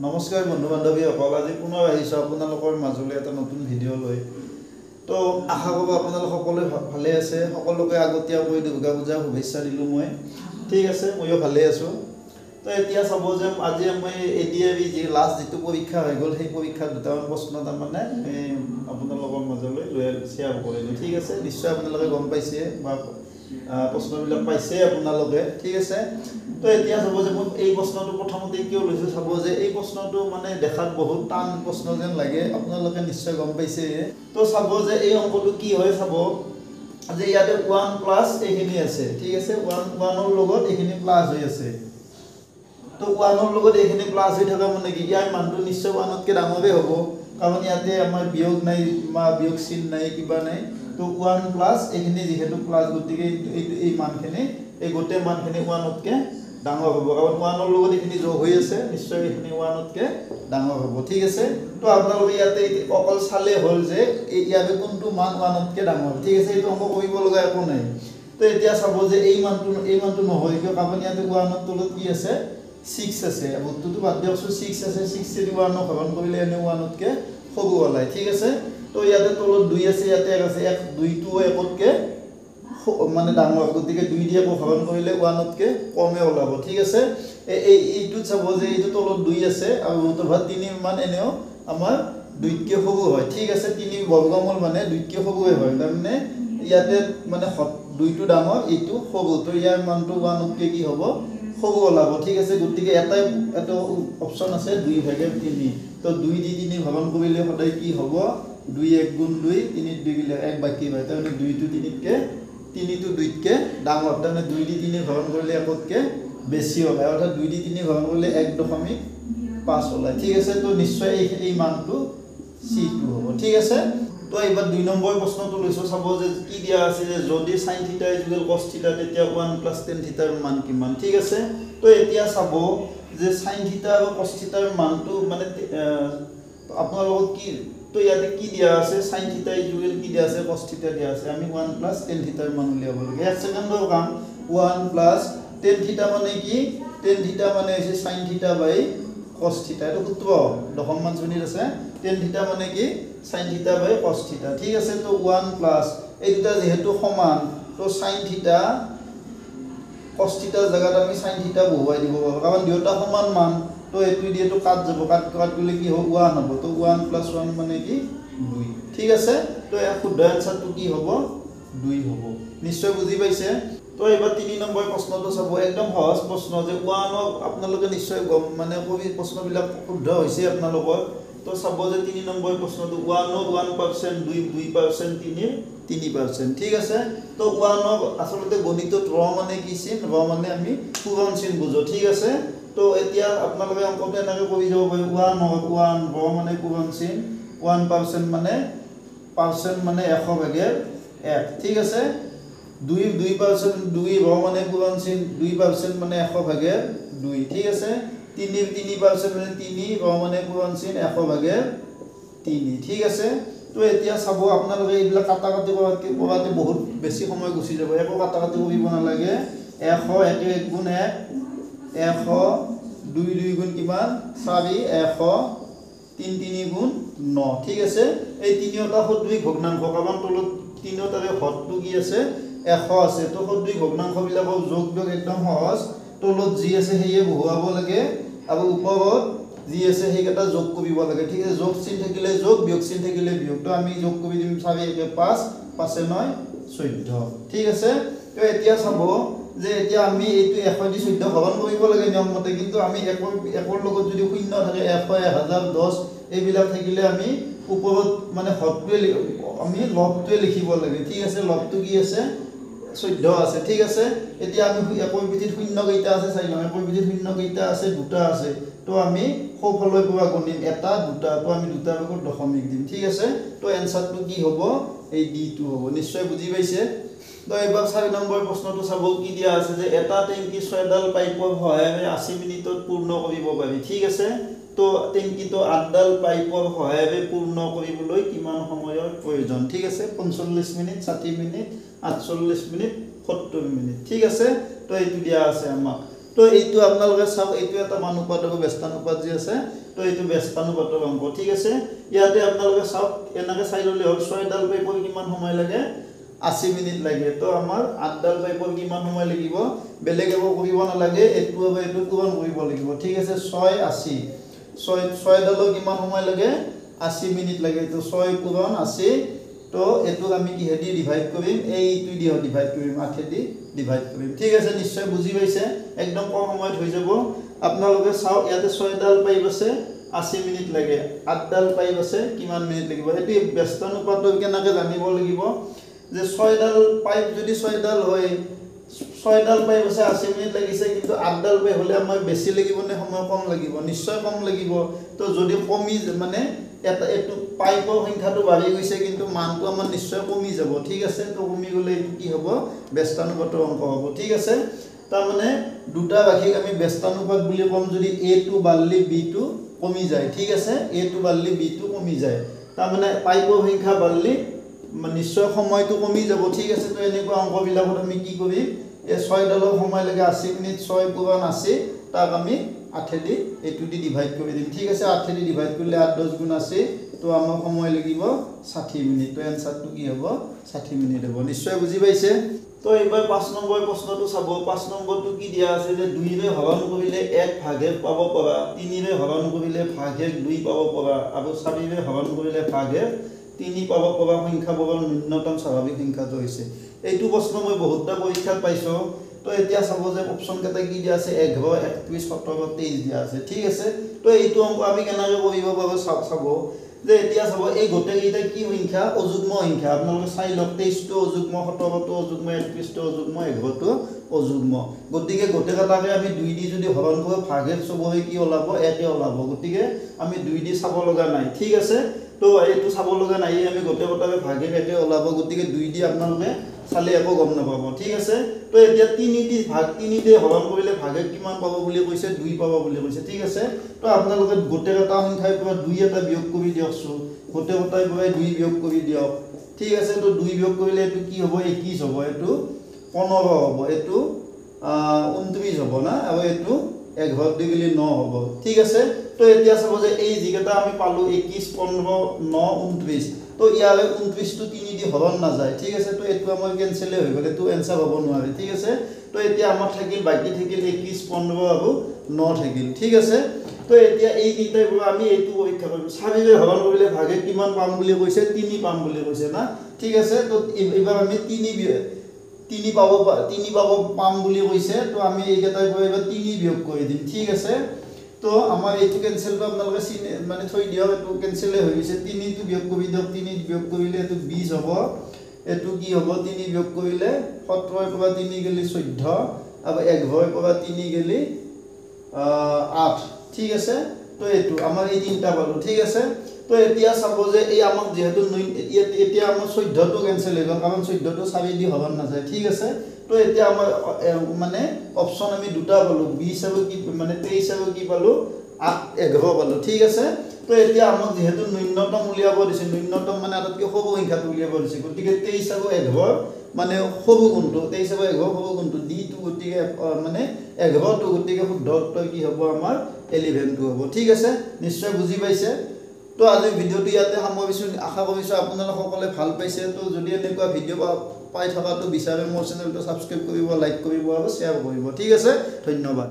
নমস্কাৰ বন্ধু বান্ধৱীসকল, আজি পুনৰ আহিছোঁ আপোনালোকৰ মাজলৈ এটা নতুন ভিডিঅ' লৈ। তো আশা কৰোঁ আপোনালোক সকলোৱে ভালে আছে। সকলোকে আগতীয়াকৈ দুৰ্গা পূজাৰ শুভেচ্ছা দিলোঁ মই। ঠিক আছে, ময়ো ভালে আছোঁ। তো এতিয়া চাব যে আজি মই ADAV যি লাষ্ট যিটো পৰীক্ষা হৈ গ'ল, সেই পৰীক্ষাৰ দুটামান প্ৰশ্ন তাৰমানে আপোনালোকৰ মাজলৈ লৈ শ্বেয়াৰ কৰিলোঁ। ঠিক আছে, নিশ্চয় আপোনালোকে গম পাইছে বা প্ৰশ্নবিলাক পাইছে আপোনালোকে। ঠিক আছে, তো এতিয়া চাব যে মই এই প্ৰশ্নটো প্ৰথমতে কিয় লৈছোঁ, চাব যে এই প্ৰশ্নটো মানে দেখাত বহুত টান প্ৰশ্ন যেন লাগে, আপোনালোকে নিশ্চয় গম পাইছে। তো চাব যে এই অংকটো কি হয়, চাব যে ইয়াতে 1+ এইখিনি আছে। ঠিক আছে, 1ৰ লগত এইখিনি প্লাছ হৈ আছে। তো 1ৰ লগত এইখিনি প্লাছ হৈ থকা মানে কি, ইয়াৰ মানটো নিশ্চয় 1তকৈ ডাঙৰেই হ'ব, কাৰণ ইয়াতে আমাৰ বিয়োগ নাই বা বিয়োগ চিন নাই, কিবা নাই। তো 1+ এইখিনি যিহেতু প্লাছ, গতিকে এই মানখিনি, এই গোটেই মানখিনি 1তকৈ ডাঙৰ হ'ব, কাৰণ 1ৰ লগত এইখিনি যোগ হৈ আছে, নিশ্চয় এইখিনি 1তকৈ ডাঙৰ হ'ব। ঠিক আছে, তো আপোনালোকে ইয়াতে অকল চালে হ'ল যে ইয়াতে কোনটো মান 1তকৈ ডাঙৰ। ঠিক আছে, এইটো অংক কৰিব লগা একো নাই। তো এতিয়া চাব যে এই মানটো নহয় কিয়, কাৰণ ইয়াতে 1ৰ তলত কি আছে, 6 আছে। বস্তুটো বাদ দিয়কচোন, 6 আছে, 6 যদি 1ক হৰণ কৰিলে এনে 1তকৈ সৰু ওলায়। ঠিক আছে, তো ইয়াতে তলত 2 আছে, ইয়াতে 1 আছে, 2টো 1তকৈ মানে ডাঙৰ, গতিকে 2 দিয়ে হৰণ কৰিলে 1তকৈ কমে ওলাব। ঠিক আছে, এইটোত চাব যে এইটো তলত 2 আছে আৰু ৰুটৰ 3 মান এনেও আমাৰ 2তকৈ সৰু হয়। ঠিক আছে, 3 বৰ্গমূল মানে 2তকৈ সৰুৱে হয়, তাৰমানে ইয়াতে মানে 2টো ডাঙৰ, এইটো সৰু, তো ইয়াৰ মানটো 1তকৈ কি হ'ব, সৰু ওলাব। ঠিক আছে, গতিকে এটা অপশ্যন আছে 2/3। তো 2 দি 3 হৰণ কৰিলে সদায় কি হ'ব, 2 1 গুণ 2, 3 2 গ'লে 1 বাকী হয়, তাৰমানে 2টো 2তকৈ ডাঙৰ, তাৰমানে 2 দি 3 হৰণ কৰিলে 1তকৈ বেছি ওলায়, অৰ্থাৎ 2 দি 3 হৰণ কৰিলে 1.5 ওলায়। ঠিক আছে, তো নিশ্চয় এই মানটো C2 হ'ব। ঠিক আছে, তো এইবাৰ 2 নম্বৰ প্ৰশ্নটো লৈছোঁ। চাব যে কি দিয়া আছে, যে যদি sin θ = cos θ, তেতিয়া 1 + tan θ ৰ মান কিমান। ঠিক আছে, তো এতিয়া চাব যে sin θ আৰু cos θ ৰ মানটো মানে আপোনালোকক কি, তো ইয়াতে কি দিয়া আছে, sin θ = কি দিয়া আছে, cos θ দিয়া আছে। আমি 1 + tan θ ৰ মান উলিয়াব লাগে। 1 ছেকেণ্ডৰ কাম। 1 + tan θ মানে কি, tan θ মানে হৈছে sin θ / cos θ। এইটো সূত্ৰ দশমমান শ্ৰেণীত আছে। tan θ মানে কি, sin θ / cos θ। ঠিক আছে, তো 1+ এই দুটা যিহেতু সমান, তো sin θ cos θ জায়গাত আমি sin θ বহুৱাই দিব পাৰোঁ, কাৰণ দুয়োটা সমান মান। তো এইটো দিয়েতো কাট যাব, কাট গ'লে কি হ'ব, 1 হ'ব। তো 1 + 1 মানে কি, 2। ঠিক আছে, তো ইয়াৰ শুদ্ধ এনচাৰটো কি হ'ব, 2 হ'ব। নিশ্চয় বুজি পাইছে। তো এইবাৰ 3 নম্বৰ প্ৰশ্নটো চাব, একদম সহজ প্ৰশ্ন, যে 1ক আপোনালোকে নিশ্চয় গম মানে প্ৰশ্নবিলাক শুদ্ধ হৈছে আপোনালোকৰ। তো চাব যে 3 নম্বৰ প্ৰশ্নটো 1ক 1%, 2%, 3%। ঠিক আছে, তো 1ক আচলতে গণিতত ৰ মানে কি চিন, ৰ মানে আমি পূৰণ চিন বুজোঁ। ঠিক আছে, তো এতিয়া আপোনালোকে অংকটো এনেকৈ কৰি যাব পাৰিব, 1ক 1, ৰ মানে পূৰণ চিন, 1% মানে 100/1। ঠিক আছে, 2% 2, ৰ মানে পূৰণ চিন, 2% মানে 100/2। ঠিক আছে, 3% মানে 3, ৰ মানে পূৰণ চিন 100/3। ঠিক আছে, তো এতিয়া চাব আপোনালোকে এইবিলাক কাটাকাটি কৰাতে বহুত বেছি সময় গুচি যাব, একো কাটাকাটি কৰিব নালাগে। 100 1 1 গুণ 1, 100 2 2 গুণ কিমান, 4, 100 3 3 গুণ 9। ঠিক আছে, এই তিনিওটা সদৃশ ভগ্নাংশ, কাৰণ তলত তিনিওটাৰে হৰটো কি আছে, 100 আছে। তো সদৃশ ভগ্নাংশবিলাকৰ যোগ একদম সহজ, তলত যি আছে সেয়ে বহুৱাব লাগে আৰু ওপৰত যি আছে সেইকেইটা যোগ কৰিব লাগে। ঠিক আছে, যোগ চিন থাকিলে যোগ, বিয়োগ চিন থাকিলে বিয়োগ। তো আমি যোগ কৰি দিম, 4 1 5, 5 9 14। ঠিক আছে, তো এতিয়া চাব যে এতিয়া আমি এইটো 100 দি 14 হৰণ কৰিব লাগে নিয়মমতে, কিন্তু আমি 1ৰ লগত যদি শূন্য থাকে, 100 1000 10 এইবিলাক থাকিলে আমি ওপৰত মানে হৰটোৱে আমি লবটোৱে লিখিব লাগে। ঠিক আছে, লবটো কি আছে, 14 আছে। ঠিক আছে, এতিয়া আমি 1ৰ পিঠিত শূন্য কেইটা আছে চাই লওঁ। 1ৰ পিঠিত শূন্য কেইটা আছে, 2টা আছে। তো আমি সোঁফালৰ পৰা গণিম, 1 2, তো আমি 2টাৰ লগত দশমিক দিম। ঠিক আছে, তো এনচাৰটো কি হ'ব, এই D2 হ'ব। নিশ্চয় বুজি পাইছে। তো এবাৰ 4 নম্বৰ প্ৰশ্নটো চাব, কি দিয়া আছে, যে এটা টেংকি 6ডাল পাইপৰ সহায়েৰে 80 মিনিটত পূৰ্ণ কৰিব পাৰি। ঠিক আছে, তো টেংকিটো 8ডাল পাইপৰ সহায়েৰে পূৰ্ণ কৰিবলৈ কিমান সময়ৰ প্ৰয়োজন। ঠিক আছে, 45 মিনিট, 60 মিনিট, 48 মিনিট, 70 মিনিট। ঠিক আছে, তো এইটো দিয়া আছে আমাক। তো এইটো আপোনালোকে চাওক এইটো এটা মানুপাত আৰু ব্যস্তানুপাত যি আছে তো এইটো ব্যস্তানুপাতৰ অংক ঠিক আছে ইয়াতে আপোনালোকে চাওক এনেকৈ চাই ল'লে হ'ল 6ডাল পাইপৰ কিমান সময় লাগে 80 মিনিট লাগে তো আমাৰ 8ডাল পাইপৰ কিমান সময় লাগিব বেলেগ একো কৰিব নালাগে এইটো আৰু এইটো পূৰণ কৰিব লাগিব ঠিক আছে 6 80 6ডালৰ কিমান সময় লাগে 80 মিনিট লাগে তো 6 পূৰণ 80 তো এটো আমি কি হেডি ডিভাইড কৰিম এইটো দি ডিভাইড কৰিম 8 দি ডিভাইড কৰিম ঠিক আছে নিশ্চয় বুজি পাইছে একদম কম সময়ত হৈ যাব আপোনালোকে চাওক ইয়াতে 6ডাল পাইপ আছে 80 মিনিট লাগে 8ডাল পাইপ আছে কিমান মিনিট লাগিব এটি ব্যস্তানুপাত কেনেকৈ জানিব লাগিব যে 6ডাল পাইপ যদি 6ডাল হয় 6ডাল পাইপ আছে 80 মিনিট লাগিছে কিন্তু 8ডাল পাইপ হলে আমাৰ বেছি লাগিব নে সময় কম লাগিব নিশ্চয় কম লাগিব তো যদি কমি মানে এটা এটো পাইপৰ সংখ্যাটো বাঢ়ি গৈছে কিন্তু মানটো আমাৰ নিশ্চয় কমি যাব ঠিক আছে তো কমি গলে এটো কি হ'ব ব্যস্তানুপাতৰ অংক হ'ব ঠিক আছে তাৰ মানে দুটা ৰাশিক আমি ব্যস্তানুপাত বুলি কম যদি a2 বাঢ়লি b2 কমি যায় ঠিক আছে a2 বাঢ়লি b2 কমি যায় তাৰ মানে পাইপৰ সংখ্যা বাঢ়লি নিশ্চয় সময়টো কমি যাব ঠিক আছে তো এনেকুৱা অংকবিলাকত আমি কি কৰিম এই 6ডালৰ সময় লাগে 80 মিনিট 6 পূৰণ 80 তাক আমি 8 দি এইটো দি ডিভাইড কৰি দিম ঠিক আছে 8 দি ডিভাইড কৰিলে 8 10 গুণ 80 তো আমাৰ সময় লাগিব 60 মিনিট তো এনসারটো কি হ'ব 60 মিনিট হ'ব নিশ্চয় বুজি পাইছে তো এবাৰ 5 নম্বৰ প্ৰশ্নটো চাব 5 নম্বৰটো কি দিয়া আছে যে 2 ৰে হৰণ কৰিলে 1 ভাগে পাব পৰা 3 ৰে হৰণ কৰিলে ভাগে 2 পাব পৰা আৰু 4 ৰে হৰণ কৰিলে ভাগে 3 পাব পৰা সংখ্যাবোৰৰ ন্যূনতম স্বাভাৱিক সংখ্যাটো হৈছে এইটো প্ৰশ্ন মই বহুতটা পৰীক্ষাত পাইছো তো এতিয়া চাব যে অপচন কেটা কি দিয়া আছে 11 21 17 23 দিয়া আছে ঠিক আছে তো এইটো অংক আমি কেনেকৈ কৰিব পাৰো চাব যে এতিয়া চাব এই গোটেই কেইটা কি সংখ্যা অযুগ্ম সংখ্যা আপোনালোকে চাই লওক 23 টো অযুগ্ম 17 টো অযুগ্ম 21 টো অযুগ্ম 11 টো অযুগ্ম গতিকে গোটেই কেটাকে আমি 2 দি যদি হৰণ কৰো ভাগে চবৰে কি ওলাব 1 ওলাব গতিকে আমি 2 দি চাব লগা নাই ঠিক আছে তো এইটো চাব লগা নাই আমি গোটেই কেটাকে ভাগে 1 ওলাব গতিকে 2 দি আপোনালোকে চালে একো গম নাপাব ঠিক আছে তো এতিয়া 3 দি ভাগ 3 দি হৰণ কৰিলে ভাগে কিমান পাব বুলি কৈছে 2 পাব বুলি কৈছে ঠিক আছে তো আপোনালোকে গোটেই এটা সংখ্যাৰ পৰা 2 এটা বিয়োগ কৰি দিয়কছো গোটেই কটাই পৰা 2 বিয়োগ কৰি দিয়ক ঠিক আছে তো 2 বিয়োগ কৰিলে এটো কি হ'ব 21 হ'ব এটো 15 হ'ব এটো 29 হ'ব না আৰু এটো 11 দি গলি 9 হ'ব ঠিক আছে তো এতিয়া চাব যে এই জিকেটা আমি পালো 21 15 9 29 তো ইয়াৰে 29 টো 3 দি হৰণ না যায় ঠিক আছে তো এটো আমাৰ ক্যান্সেল হৈ গলে তো आंसर হ'ব নোৱাৰে ঠিক আছে তো এতিয়া আমাৰ থাকিল বাকি থাকিল 21 15 আৰু 9 থাকিল ঠিক আছে তো এতিয়া এই কিটাই আমি এইটো পৰীক্ষা কৰিম 4 ৰে হৰণ কৰিলে ভাগে কিমান পাম বুলি কৈছে 3 পাম বুলি কৈছে না ঠিক আছে তো এবাৰ আমি 3 পাম বুলি কৈছে তো আমি এই কেটাই পৰা এবাৰ 3 বিয়োগ কৰি দিম ঠিক আছে তো আমাৰ এইটো ক্যান্সেল তো আপোনালোকে মানে থৈ দিয়ক এটো ক্যান্সেল হৈ গৈছে 3 টো বিয়োগ কৰি দিয়ক 3 বিয়োগ কৰিলে এটো 20 হ'ব এটো কি হ'ব 3 বিয়োগ কৰিলে 17 পৰা 3 গলি 14 আৰু 11 পৰা 3 গলি 8 ঠিক আছে তো এটো আমাৰ এই তিনটা পালো ঠিক আছে তো এতিয়া চাব যে এই আমাক যেহেতু এতিয়া আমাৰ 14 টো ক্যান্সেল হৈ গল কাৰণ 14 টো 4 দি হৰণ না যায় ঠিক আছে তো এতিয়া আমাৰ মানে অপচন আমি দুটা পালো 20 আৰু কি মানে 23 আৰু কি পালো 8 11 পালো ঠিক আছে তো এতিয়া আমাক যেহেতু ন্যূনতম উলিয়াব দিছে ন্যূনতম মানে আটাতকৈ সৰু সংখ্যাটো উলিয়াব দিছে গতিকে 23 আৰু 11 মানে সৰু গুণটো 23 আৰু 11 সৰু গুণটো d টো গতিকে মানে 11 টো গতিকে শুদ্ধ উত্তৰ কি হ'ব আমাৰ 11 টো হ'ব ঠিক আছে নিশ্চয় বুজি পাইছে তো আজি ভিডিওটো ইয়াতে সামৰিছো আশা কৰিছো আপোনালোক সকলে ভাল পাইছে তো যদি এনেকুৱা ভিডিও পাই থাকাটো বিচাৰে মোৰ চেনেলটো সাবস্ক্ৰাইব কৰিব লাইক কৰিব আৰু শেয়াৰ কৰিব ঠিক আছে ধন্যবাদ